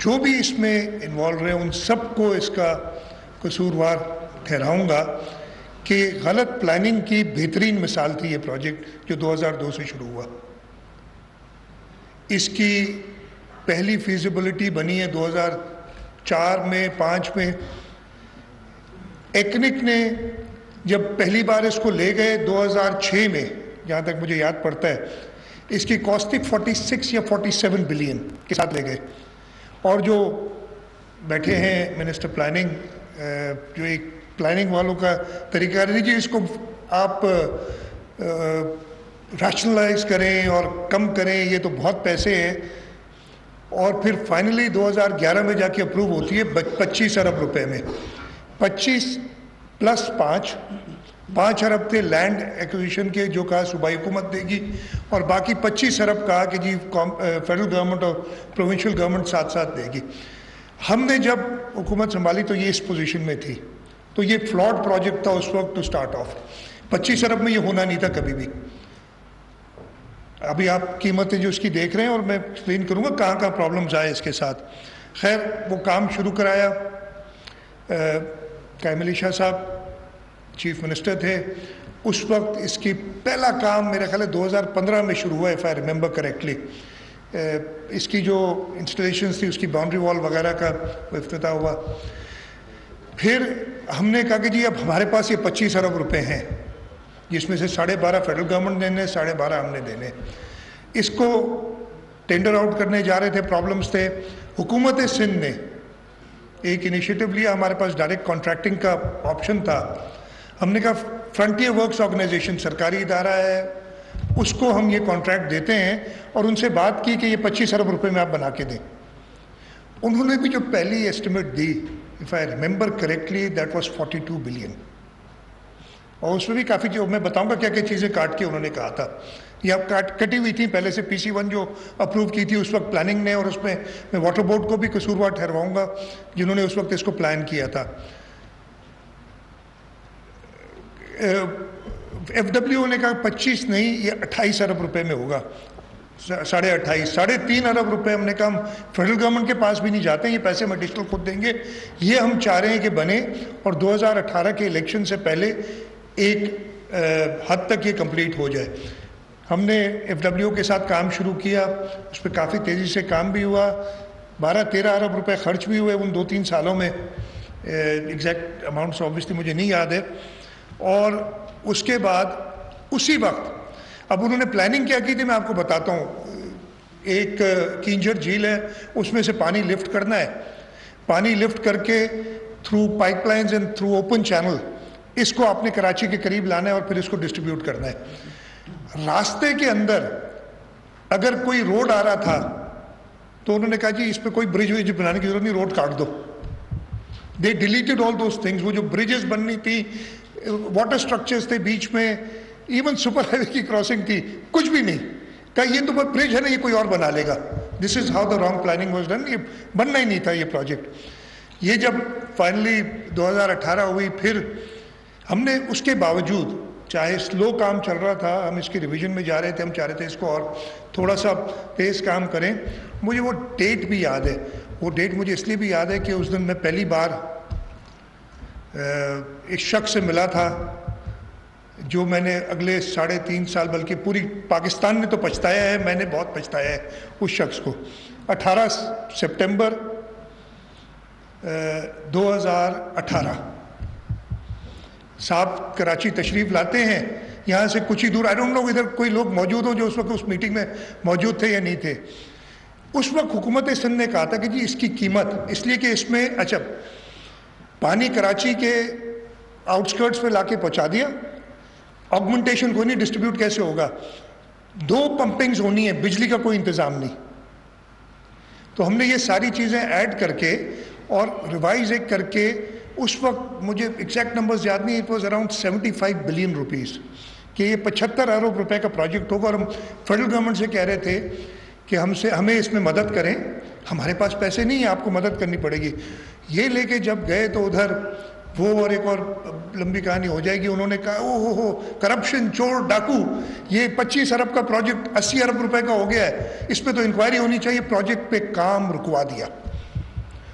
جو بھی اس میں انوالو رہے ان سب کو اس کا قصوروار ٹھہراؤں گا کہ غلط پلاننگ کی بہترین مثال تھی یہ پروجیکٹ جو 2002 سے شروع ہوا. اس کی پہلی فیزیبلٹی بنی ہے 2004 میں 5 میں. ایکنک نے جب پہلی بار اس کو لے گئے 2006 میں, جہاں تک مجھے یاد پڑتا ہے, اس کی کاسٹنگ 46 یا 47 بلین کے ساتھ لے گئے. اور جو بیٹھے ہیں منسٹر پلاننگ, جو ایک پلاننگ والوں کا طریقہ ہے جی اس کو آپ ریشنلائز کریں اور کم کریں, یہ تو بہت پیسے ہیں, اور پھر فائنلی 2011 میں جا کے اپروو ہوتی ہے 25 ارب روپے میں. 25 پلس 5 ارب تھے لینڈ ایکوزیشن کے جو کہا صوبائی حکومت دے گی, اور باقی 25 ارب کہا کہ جی فیڈرل گورنمنٹ اور پروونشل گورنمنٹ ساتھ ساتھ دے گی. ہم نے جب حکومت سنبھالی تو یہ اس پوزیشن میں تھی, تو یہ فلاڈ پروجیکٹ تھا اس وقت ٹو سٹارٹ آف. 25 ارب میں یہ ہونا نہیں تھا کبھی بھی. ابھی آپ قیمتیں جو اس کی دیکھ رہے ہیں, اور میں ایکسپلین کروں گا کہاں کہاں پرابلمز آئے اس کے ساتھ. خیر وہ کام شروع کرایا, قائم علی شاہ صاحب چیف منسٹر تھے اس وقت. اس کی پہلا کام میرے خیال ہے 2015 میں شروع ہوا, اف آئی ریممبر کریکٹلی. اس کی جو انسٹالیشنز تھی اس کی باؤنڈری وال وغیرہ کا افتتاح ہوا. پھر ہم نے کہا کہ جی اب ہمارے پاس یہ 25 ارب روپے ہیں, جس میں سے 12.5 فیڈرل گورنمنٹ دینے, 12.5 ہم نے دینے. اس کو ٹینڈر آؤٹ کرنے جا رہے تھے, پرابلمز تھے. حکومت سندھ نے ایک انیشیٹو لیا, ہمارے پاس ڈائریکٹ کانٹریکٹنگ کا آپشن تھا. ہم نے کہا فرنٹیئر ورکس آرگنائزیشن سرکاری ادارہ ہے, اس کو ہم یہ کانٹریکٹ دیتے ہیں, اور ان سے بات کی کہ یہ 25 ارب روپے میں آپ بنا کے دیں. انہوں نے بھی جو پہلی estimate the, if I remember correctly, that was 42 billion. اور اس میں بھی کافی جو میں بتاؤں گا کیا کیا چیزیں کاٹ کے انہوں نے کہا تھا. یہ اب کٹی ہوئی تھیں پہلے سے. PC1 جو اپروو کی تھی اس وقت پلاننگ نے, اور اس میں واٹر بورڈ کو بھی قصوروار ٹھہرواؤں گا جنہوں نے اس وقت اس کو پلان کیا تھا. FWO نے کہا 25 نہیں, یہ 28 ارب روپے میں ہوگا. 28.5 3.5 ارب روپے ہم نے کہا ہم فیڈرل گورنمنٹ کے پاس بھی نہیں جاتے ہیں, یہ پیسے ہم ایڈیشنل خود دیں گے. یہ ہم چاہ رہے ہیں کہ بنے, اور 2018 کے الیکشن سے پہلے ایک حد تک یہ کمپلیٹ ہو جائے. ہم نے FWO کے ساتھ کام شروع کیا, اس پہ کافی تیزی سے کام بھی ہوا. 12-13 ارب روپے خرچ بھی ہوئے ان 2-3 سالوں میں. ایگزیکٹ اماؤنٹس آبویسلی مجھے نہیں یاد ہے. اور اس کے بعد اسی وقت اب انہوں نے پلاننگ کیا کی تھی, میں آپ کو بتاتا ہوں. ایک کینجر جھیل ہے, اس میں سے پانی لفٹ کرنا ہے. پانی لفٹ کر کے through pipelines and through open channel اس کو آپ نے کراچی کے قریب لانا ہے, اور پھر اس کو ڈسٹریبیوٹ کرنا ہے. راستے کے اندر اگر کوئی روڈ آ رہا تھا تو انہوں نے کہا جی اس پہ کوئی برج وج بنانے کی ضرورت نہیں, روڈ کاٹ دو. They deleted all those things. وہ جو برجز بننی تھی, واٹر سٹرکچرز تھے بیچ میں, ایون سپر ہائی وے کی کراسنگ تھی, کچھ بھی نہیں. کہا یہ تو برج ہے نا, یہ کوئی اور بنا لے گا. This is how the wrong planning was done. یہ بننا ہی نہیں تھا یہ پروجیکٹ. یہ جب فائنلی 2018 ہوئی, پھر ہم نے اس کے باوجود, چاہے سلو کام چل رہا تھا, ہم اس کی ریویژن میں جا رہے تھے, ہم چاہ رہے تھے اس کو اور تھوڑا سا تیز کام کریں. مجھے وہ ڈیٹ بھی یاد ہے. وہ ڈیٹ مجھے اس لیے بھی یاد ہے کہ اس دن میں پہلی بار ایک شخص سے ملا تھا جو میں نے اگلے 3.5 سال, بلکہ پوری پاکستان نے تو پچھتایا ہے, میں نے بہت پچھتایا ہے اس شخص کو. 18 سپٹمبر 2018 صاحب کراچی تشریف لاتے ہیں. یہاں سے کچھ ہی دور, آئی ڈونٹ نو ادھر کوئی لوگ موجود ہوں جو اس وقت اس میٹنگ میں موجود تھے یا نہیں تھے. اس وقت حکومت سندھ نے کہا تھا کہ جی اس کی قیمت, اس لیے کہ اس میں اچھا پانی کراچی کے آؤٹسکرٹس پہ لا کے پہنچا دیا, آگمنٹیشن کوئی نہیں, ڈسٹریبیوٹ کیسے ہوگا؟ 2 پمپنگز ہونی ہیں, بجلی کا کوئی انتظام نہیں. تو ہم نے یہ ساری چیزیں ایڈ کر کے اور ریوائز ایک کر کے, اس وقت مجھے ایگزیکٹ نمبرز یاد نہیں, it was around 75 billion rupees کہ یہ 75 ارب روپے کا پروجیکٹ ہوگا. اور ہم فیڈرل گورنمنٹ سے کہہ رہے تھے کہ ہمیں اس میں مدد کریں, ہمارے پاس پیسے نہیں ہیں, آپ کو مدد کرنی پڑے گی. یہ لے کے جب گئے تو ادھر وہ, اور ایک اور لمبی کہانی ہو جائے گی, انہوں نے کہا او ہو کرپشن, چور, ڈاکو, یہ 25 ارب کا پروجیکٹ 80 ارب روپے کا ہو گیا ہے, اس پہ تو انکوائری ہونی چاہیے. پروجیکٹ پہ کام رکوا دیا.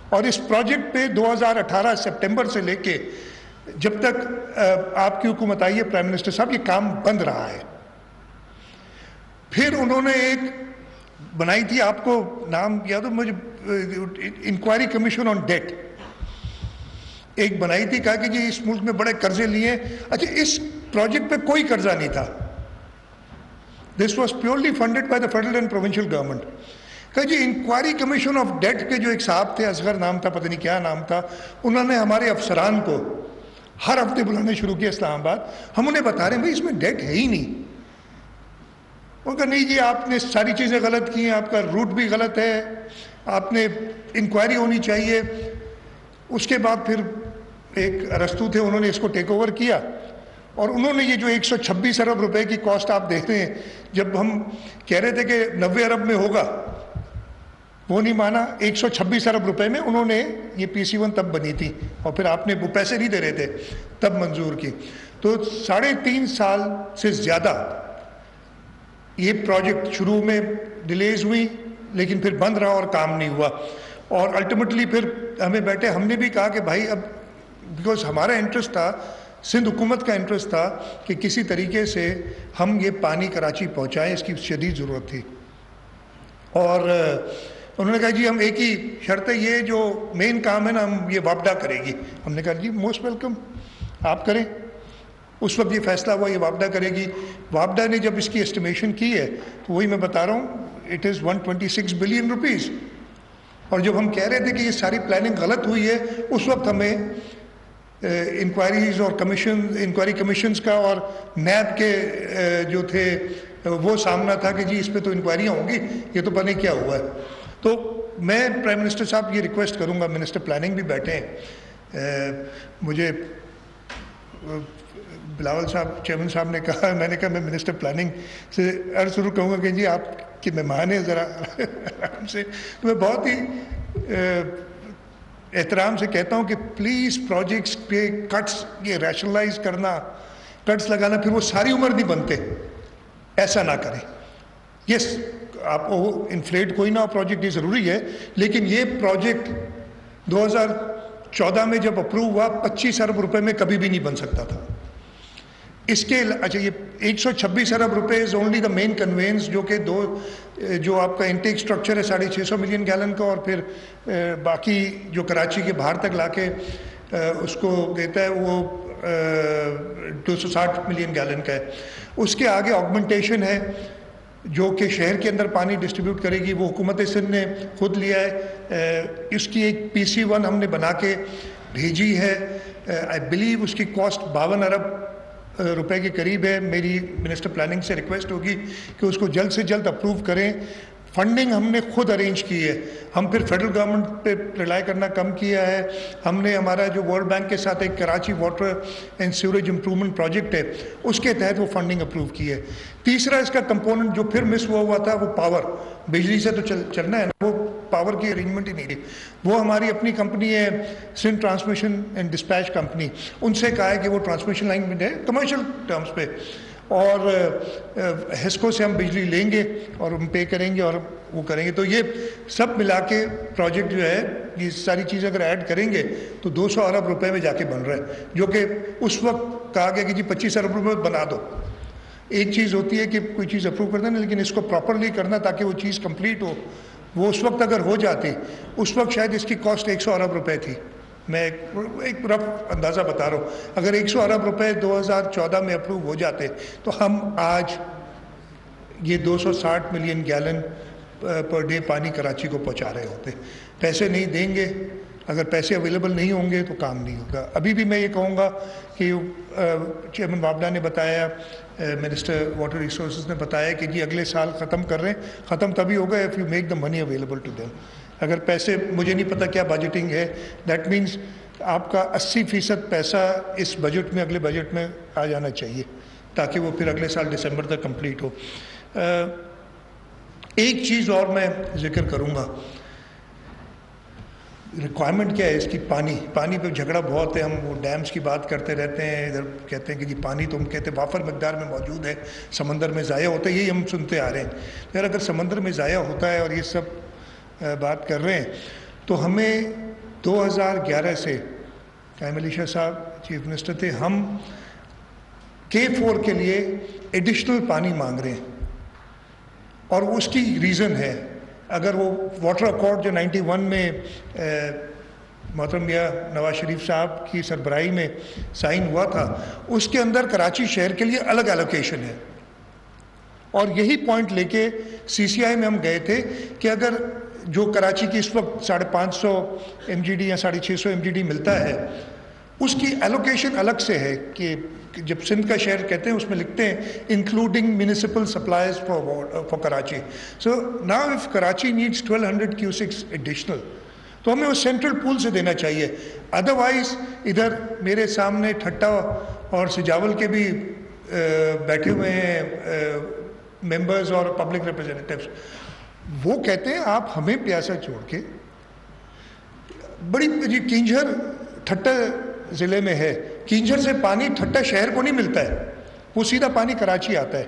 اور اس پروجیکٹ پہ 2018 سپٹمبر سے لے کے جب تک آپ کی حکومت آئی ہے پرائم منسٹر صاحب، یہ کام بند رہا ہے. پھر انہوں نے ایک بنائی تھی، آپ کو نام یاد ہو مجھے، انکوائری کمیشن آن ڈیٹ ایک بنائی تھی، کہا کہ جی اس ملک میں بڑے قرضے لیے. اچھا، اس پروجیکٹ پہ کوئی قرضہ نہیں تھا. This was purely funded by the federal and provincial government. کہ جی انکوائری کمیشن آف ڈیٹ کے جو ایک صاحب تھے، اصغر نام تھا، پتہ نہیں کیا نام تھا، انہوں نے ہمارے افسران کو ہر ہفتے بلانے شروع کیا اسلام آباد. ہم انہیں بتا رہے ہیں بھائی اس میں ڈیٹ ہے ہی نہیں. ان کا نہیں جی آپ نے ساری چیزیں غلط کی ہیں، آپ کا روٹ بھی غلط ہے، آپ نے انکوائری ہونی چاہیے. اس کے بعد پھر ایک ارسطو تھے، انہوں نے اس کو ٹیک اوور کیا، اور انہوں نے یہ جو 126 ارب روپے کی کاسٹ آپ دیکھتے ہیں، جب ہم کہہ رہے تھے کہ 90 ارب میں ہوگا، وہ نہیں مانا. 126 ارب روپے میں انہوں نے یہ PC1 تب بنی تھی، اور پھر آپ نے وہ پیسے نہیں دے رہے تھے تب منظور کی. تو 3.5 سال سے زیادہ یہ پروجیکٹ شروع میں ڈیلیز ہوئی، لیکن پھر بند رہا اور کام نہیں ہوا. اور الٹیمیٹلی پھر ہمیں بیٹھے، ہم نے بھی کہا کہ بھائی اب بیکاز ہمارا انٹرسٹ تھا، سندھ حکومت کا انٹرسٹ تھا کہ کسی طریقے سے ہم یہ پانی کراچی پہنچائیں، اس کی شدید ضرورت تھی. اور انہوں نے کہا جی ہم ایک ہی شرط ہے، یہ جو مین کام ہے نا ہم یہ وابڈا کرے گی. ہم نے کہا جی موسٹ ویلکم، آپ کریں. اس وقت یہ فیصلہ ہوا یہ وابڈا کرے گی. وابڈا نے جب اس کی اسٹیمیشن کی ہے تو وہی میں بتا رہا ہوں، اٹ از 126 بلین روپیز. اور جب ہم کہہ رہے تھے کہ یہ ساری پلاننگ غلط ہوئی ہے، اس وقت ہمیں انکوائریز اور انکوائری کمیشنز کا اور نیب کے جو تھے وہ سامنا تھا کہ جی اس پہ تو انکوائریاں ہوں گی، یہ تو پتہ نہیں کیا ہوا ہے. تو میں پرائم منسٹر صاحب یہ ریکویسٹ کروں گا، منسٹر پلاننگ بھی بیٹھے ہیں، مجھے بلاول صاحب چیئرمین صاحب نے کہا، میں نے کہا میں منسٹر پلاننگ سے عرض ضرور کہوں گا کہ جی آپ کے مہمان ہیں، ذرا آرام سے. تو میں بہت ہی احترام سے کہتا ہوں کہ پلیز پروجیکٹس پہ کٹس یہ ریشنلائز کرنا، کٹس لگانا، پھر وہ ساری عمر نہیں بنتے، ایسا نہ کریں. یس آپ کو انفلیٹ کوئی نہ ہو پروجیکٹ، یہ ضروری ہے، لیکن یہ پروجیکٹ 2014 میں جب اپروو ہوا 25 ارب روپے میں کبھی بھی نہیں بن سکتا تھا. اس کے اچھا یہ 126 ارب روپے is only the main conveyance, جو کہ جو آپ کا انٹیک سٹرکچر ہے 650 ملین گیلن کا، اور پھر باقی جو کراچی کے باہر تک لا کے اس کو دیتا ہے وہ 260 ملین گیلن کا ہے. اس کے آگے آگمنٹیشن ہے جو کہ شہر کے اندر پانی ڈسٹریبیوٹ کرے گی، وہ حکومت سندھ نے خود لیا ہے. اس کی ایک PC1 ہم نے بنا کے بھیجی ہے. آئی بلیو اس کی کاسٹ 52 ارب روپے کے قریب ہے. میری منسٹر پلاننگ سے ریکویسٹ ہوگی کہ اس کو جلد سے جلد اپروو کریں. فنڈنگ ہم نے خود ارینج کی ہے، ہم پھر فیڈرل گورنمنٹ پہ ریلائی کرنا کم کیا ہے. ہم نے ہمارا جو ورلڈ بینک کے ساتھ ایک Karachi water and sewerage improvement project ہے، اس کے تحت وہ فنڈنگ اپروو کی ہے. تیسرا اس کا کمپوننٹ جو پھر مس ہوا تھا وہ پاور، بجلی سے تو چلنا ہے نا، وہ پاور کی ارینجمنٹ ہی نہیں تھی. وہ ہماری اپنی کمپنی ہے Sindh transmission and dispatch company, ان سے کہا ہے کہ وہ ٹرانسمیشن لائن میں ہے کمرشل ٹرمز پہ، اور ہسکو سے ہم بجلی لیں گے اور ہم پے کریں گے اور وہ کریں گے. تو یہ سب ملا کے پروجیکٹ جو ہے یہ ساری چیزیں اگر ایڈ کریں گے تو 200 ارب روپے میں جا کے بن رہا ہے، جو کہ اس وقت کہا گیا کہ جی 25 ارب روپے بنا دو. ایک چیز ہوتی ہے کہ کوئی چیز اپروو کرنا ہے، لیکن اس کو پراپرلی کرنا تاکہ وہ چیز کمپلیٹ ہو. وہ اس وقت اگر ہو جاتی، اس وقت شاید اس کی کاسٹ 100 ارب روپے تھی. میں ایک رف اندازہ بتا رہا ہوں، اگر 100 ارب روپے 2014 میں اپروو ہو جاتے تو ہم آج یہ 260 ملین گیلن پر ڈے پانی کراچی کو پہنچا رہے ہوتے. پیسے نہیں دیں گے، اگر پیسے اویلیبل نہیں ہوں گے تو کام نہیں ہوگا. ابھی بھی میں یہ کہوں گا کہ چیئرمین وابڈا نے بتایا، منسٹر واٹر ریسورسز نے بتایا کہ جی اگلے سال ختم کر رہے ہیں. ختم تبھی ہوگا if you make the money available to them. اگر پیسے، مجھے نہیں پتہ کیا بجٹنگ ہے، دیٹ مینس آپ کا 80% پیسہ اس بجٹ میں، اگلے بجٹ میں آ جانا چاہیے تاکہ وہ پھر اگلے سال دسمبر تک کمپلیٹ ہو. ایک چیز اور میں ذکر کروں گا، ریکوائرمنٹ کیا ہے اس کی؟ پانی پہ جھگڑا بہت ہے. ہم وہ ڈیمز کی بات کرتے رہتے ہیں، ادھر کہتے ہیں کہ جی پانی تو ہم کہتے ہیں وافر مقدار میں موجود ہے، سمندر میں ضائع ہوتا ہے، یہی ہم سنتے آ رہے ہیں. پھر اگر سمندر میں ضائع ہوتا ہے اور یہ سب بات کر رہے ہیں تو ہمیں 2011 سے قائم علی شاہ صاحب چیف منسٹر تھے, ہم K4 کے لیے ایڈیشنل پانی مانگ رہے ہیں, اور اس کی ریزن ہے, اگر وہ واٹر اکارڈ جو 91 میں محترم میاں نواز شریف صاحب کی سربراہی میں سائن ہوا تھا, اس کے اندر کراچی شہر کے لیے الگ ایلوکیشن ہے, اور یہی پوائنٹ لے کے CCI میں ہم گئے تھے کہ اگر جو کراچی کی اس وقت 550 MGD یا 650 MGD ملتا ہے, اس کی ایلوکیشن الگ سے ہے کہ جب سندھ کا شہر کہتے ہیں اس میں لکھتے ہیں including municipal supplies for Karachi. So now if Karachi needs 1200 kiosks additional, تو ہمیں اس سینٹرل پول سے دینا چاہیے. ادروائز ادھر میرے سامنے ٹھٹا اور سجاول کے بھی بیٹھے ہوئے ہیں ممبرز اور پبلک ریپرزینٹیوز, وہ کہتے ہیں آپ ہمیں پیاسا چھوڑ کے, بڑی جی کینجھر ٹھٹا ضلع میں ہے, کینجھر سے پانی ٹھٹا شہر کو نہیں ملتا ہے, وہ سیدھا پانی کراچی آتا ہے.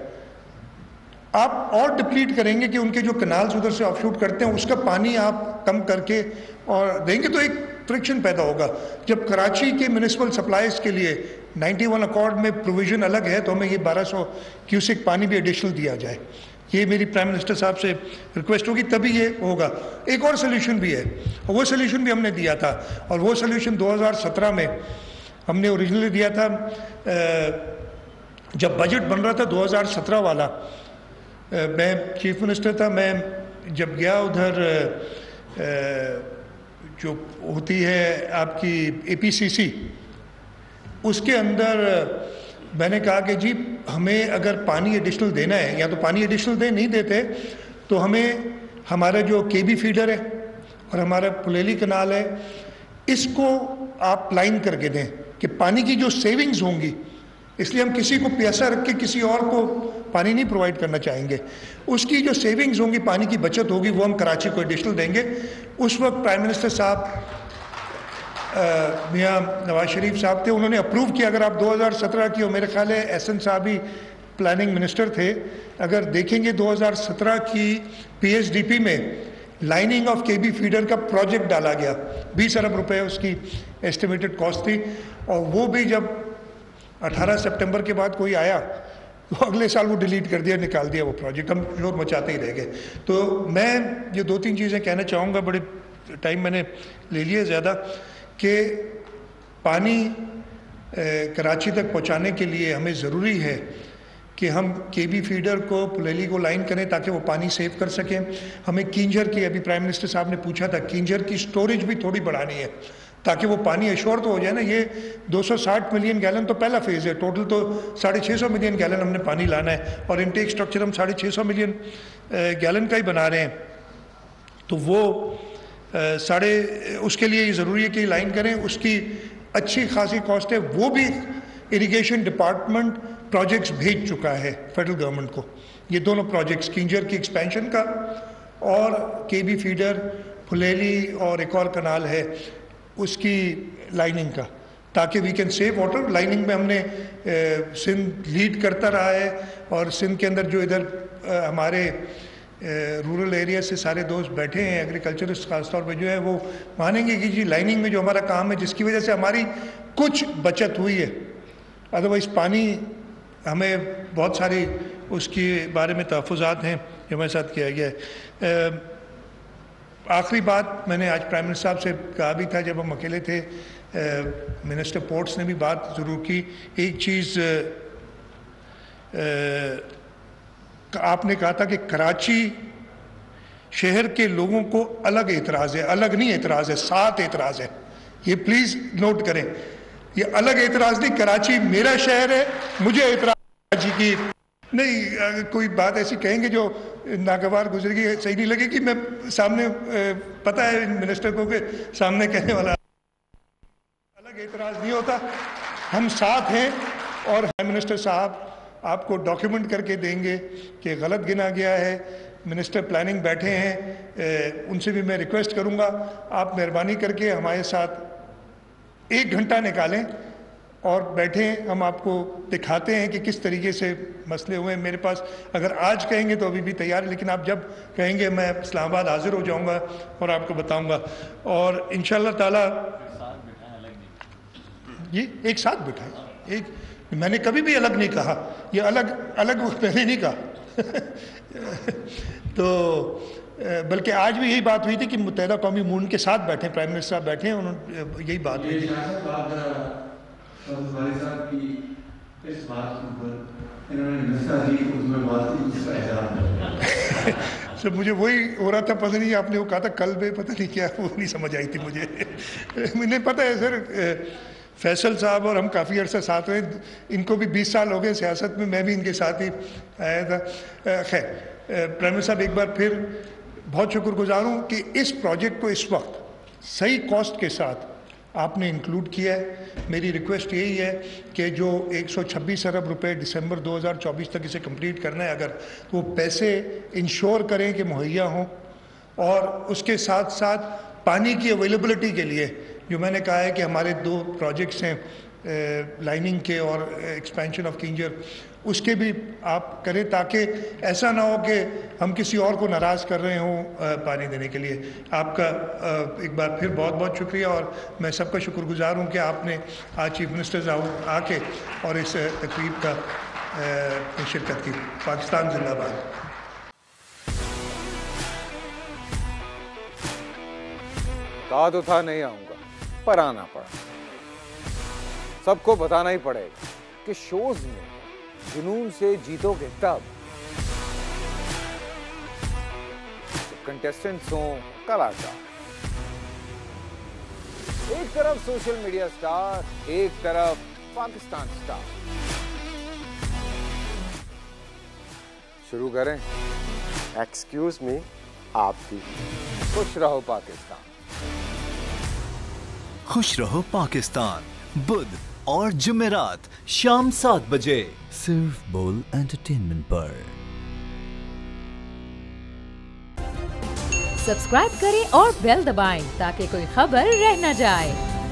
آپ اور ڈپلیٹ کریں گے کہ ان کے جو کنالز ادھر سے آف شوٹ کرتے ہیں اس کا پانی آپ کم کر کے اور دیں گے تو ایک فرکشن پیدا ہوگا. جب کراچی کے میونسپل سپلائز کے لیے 91 اکارڈ میں پروویژن الگ ہے, تو ہمیں یہ 1200 کیوسک پانی بھی ایڈیشنل دیا جائے. یہ میری پرائم منسٹر صاحب سے ریکویسٹ ہوگی, تبھی یہ ہوگا. ایک اور سلیوشن بھی ہے, وہ سلیوشن بھی ہم نے دیا تھا, اور وہ سلیوشن 2017 میں ہم نے اوریجنلی دیا تھا. جب بجٹ بن رہا تھا 2017 والا, میں چیف منسٹر تھا, میں جب گیا ادھر جو ہوتی ہے آپ کی APCC, اس کے اندر میں نے کہا کہ جی ہمیں اگر پانی ایڈیشنل دینا ہے, یا تو پانی ایڈیشنل دیں, نہیں دیتے تو ہمیں ہمارا جو KB فیڈر ہے اور ہمارا پلیلی کنال ہے, اس کو آپ لائن کر کے دیں کہ پانی کی جو سیونگز ہوں گی, اس لیے ہم کسی کو پیاسا رکھ کے کسی اور کو پانی نہیں پرووائڈ کرنا چاہیں گے, اس کی جو سیونگز ہوں گی, پانی کی بچت ہوگی, وہ ہم کراچی کو ایڈیشنل دیں گے. اس وقت پرائم منسٹر صاحب میاں نواز شریف صاحب تھے, انہوں نے اپروو کیا. اگر آپ 2017 کی, اور میرے خیال ہے SN صاحب ہی پلاننگ منسٹر تھے, اگر دیکھیں گے 2017 کی PSDP میں لائننگ آف KB فیڈر کا پروجیکٹ ڈالا گیا, 20 ارب روپے اس کی ایسٹیمیٹڈ کاسٹ تھی, اور وہ بھی جب 18 سپٹمبر کے بعد کوئی آیا تو اگلے سال وہ ڈیلیٹ کر دیا, نکال دیا وہ پروجیکٹ, ہم شور مچاتے ہی رہ گئے. تو میں یہ 2-3 چیزیں کہنا چاہوں گا, بڑے ٹائم میں نے لے لیا زیادہ, کہ پانی کراچی تک پہنچانے کے لیے ہمیں ضروری ہے کہ ہم KB فیڈر کو, پلیلی کو لائن کریں تاکہ وہ پانی سیو کر سکیں. ہمیں کینجھر کی, ابھی پرائم منسٹر صاحب نے پوچھا تھا, کینجھر کی سٹوریج بھی تھوڑی بڑھانی ہے تاکہ وہ پانی ایشور تو ہو جائے نا. یہ 260 ملین گیلن تو پہلا فیز ہے, ٹوٹل تو 650 ملین گیلن ہم نے پانی لانا ہے, اور انٹیک سٹرکچر ہم 650 ملین گیلن کا ہی بنا رہے ہیں. تو وہ اس کے لیے یہ ضروری ہے کہ لائن کریں, اس کی اچھی خاصی کاسٹ ہے. وہ بھی اریگیشن ڈپارٹمنٹ پروجیکٹس بھیج چکا ہے فیڈرل گورنمنٹ کو, یہ دونوں پروجیکٹس, کینجر کی ایکسپینشن کا اور KB فیڈر, پھلیلی اور ایک اور کنال ہے اس کی لائننگ کا, تاکہ we can save water. Lining میں ہم نے سندھ لیڈ کرتا رہا ہے, اور سندھ کے اندر جو ادھر ہمارے رورل ایریا سے سارے دوست بیٹھے ہیں, ایگریکلچرسٹ خاص طور پہ جو ہے, وہ مانیں گے کہ جی لائننگ میں جو ہمارا کام ہے, جس کی وجہ سے ہماری کچھ بچت ہوئی ہے. ادروائز پانی ہمیں بہت ساری اس کے بارے میں تحفظات ہیں جو ہمارے ساتھ کیا گیا ہے. آخری بات میں نے آج پرائم منسٹر صاحب سے کہا بھی تھا جب ہم اکیلے تھے, منسٹر پورٹس نے بھی بات ضرور کی. ایک چیز آپ نے کہا تھا کہ کراچی شہر کے لوگوں کو الگ اعتراض ہے. الگ نہیں اعتراض ہے, 7 اعتراض ہے. یہ پلیز نوٹ کریں, یہ الگ اعتراض نہیں, کراچی میرا شہر ہے, مجھے اعتراض کراچی کی نہیں. کوئی بات ایسی کہیں گے جو ناگوار گزرے گی, صحیح نہیں لگے گی, میں سامنے پتہ ہے منسٹر کو کہ سامنے کہنے والا الگ اعتراض نہیں ہوتا. ہم ساتھ ہیں, اور منسٹر صاحب آپ کو ڈاکیومنٹ کر کے دیں گے کہ غلط گنا گیا ہے. منسٹر پلاننگ بیٹھے ہیں, ان سے بھی میں ریکویسٹ کروں گا آپ مہربانی کر کے ہمارے ساتھ 1 گھنٹہ نکالیں, اور بیٹھیں, ہم آپ کو دکھاتے ہیں کہ کس طریقے سے مسئلے ہوئے ہیں. میرے پاس اگر آج کہیں گے تو ابھی بھی تیار ہے, لیکن آپ جب کہیں گے میں اسلام آباد حاضر ہو جاؤں گا اور آپ کو بتاؤں گا. اور انشاءاللہ تعالیٰ جی ایک ساتھ بٹھائیں. ایک میں نے کبھی بھی الگ نہیں کہا, یہ الگ میں نے نہیں کہا. تو بلکہ آج بھی یہی بات ہوئی تھی کہ متحدہ قومی موومنٹ کے ساتھ بیٹھیں, پرائم منسٹر صاحب بیٹھے ہیں, انہوں نے یہی بات ہوئی تھی. سر مجھے وہی ہو رہا تھا, پتہ نہیں آپ نے وہ کہا تھا کل میں, پتہ نہیں کیا, وہ نہیں سمجھ آئی تھی مجھے. مجھے پتہ ہے سر, فیصل صاحب اور ہم کافی عرصہ ساتھ ہوئے, ان کو بھی 20 سال ہو گئے سیاست میں, میں بھی ان کے ساتھ ہی آیا تھا. خیر, پرائم منسٹر صاحب ایک بار پھر بہت شکر گزار ہوں کہ اس پروجیکٹ کو اس وقت صحیح کاسٹ کے ساتھ آپ نے انکلوڈ کیا ہے. میری ریکویسٹ یہی ہے کہ جو 126 ارب روپے دسمبر 2024 تک اسے کمپلیٹ کرنا ہے, اگر تو وہ پیسے انشور کریں کہ مہیا ہوں, اور اس کے ساتھ ساتھ پانی کی اویلیبلٹی کے لیے جو میں نے کہا ہے کہ ہمارے 2 پروجیکٹس ہیں لائننگ کے اور ایکسپینشن آف کنجر, اس کے بھی آپ کریں تاکہ ایسا نہ ہو کہ ہم کسی اور کو ناراض کر رہے ہوں پانی دینے کے لیے. آپ کا ایک بار پھر بہت بہت شکریہ, اور میں سب کا شکر گزار ہوں کہ آپ نے آج چیف منسٹر آ کے اور اس تقریب کا شرکت کی. پاکستان زندہ باد. کہا تو تھا نہیں آؤں گا, پر آنا پڑا. سب کو بتانا ہی پڑے گا کہ شوز میں جنون سے جیتو گے تب کنٹیسٹنٹس ہوں کلاکار. ایک طرف سوشل میڈیا سٹار, ایک طرف پاکستان سٹار. شروع کریں. ایکسکیوز می, آپ بھی. خوش رہو پاکستان. خوش رہو پاکستان, بدھ اور جمعرات شام 7 بجے صرف بول انٹرٹینمنٹ پر. سبسکرائب کریں اور بیل دبائیں تاکہ کوئی خبر رہ نہ جائے.